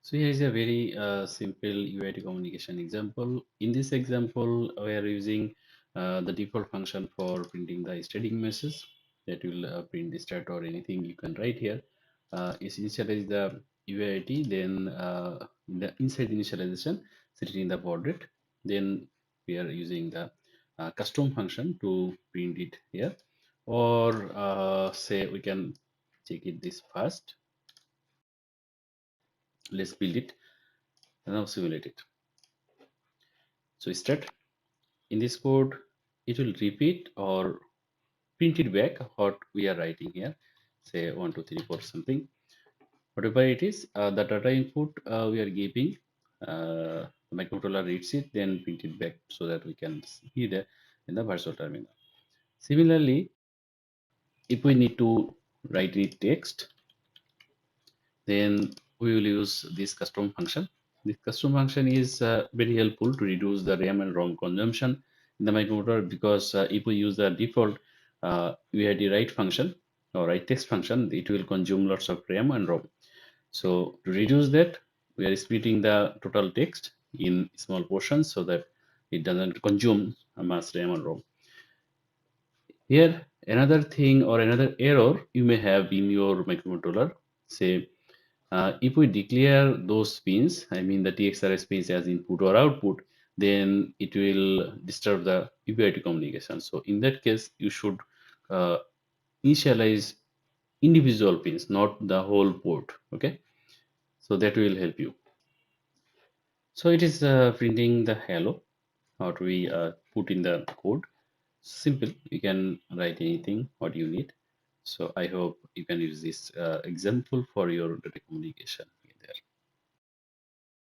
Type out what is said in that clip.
So here is a very simple UART communication example. In this example, we are using the default function for printing the string message that will print the start or anything you can write here. Is initialize the UART, then inside initialization, set it in the baud rate. Then we are using the custom function to print it here, or say we can check it this first. Let's build it and now simulate it. So start. In this code, it will repeat or print it back what we are writing here. Say 1, 2, 3, 4 something. Whatever it is, the data input we are giving, the microcontroller reads it, then print it back so that we can see the in the virtual terminal. Similarly, if we need to write it text, then we will use this custom function. This custom function is very helpful to reduce the RAM and ROM consumption in the microcontroller because if we use the default UID write function or write text function, it will consume lots of RAM and ROM. So to reduce that, we are splitting the total text in small portions so that it doesn't consume much RAM and ROM. Here, another thing or another error you may have in your microcontroller, say if we declare those pins, I mean the TXRS pins as input or output, then it will disturb the UART communication. So in that case, you should uh, initialize individual pins, not the whole port. Okay, so that will help you. So it is printing the hello, what we put in the code. Simple, you can write anything what you need. So I hope you can use this example for your data communication.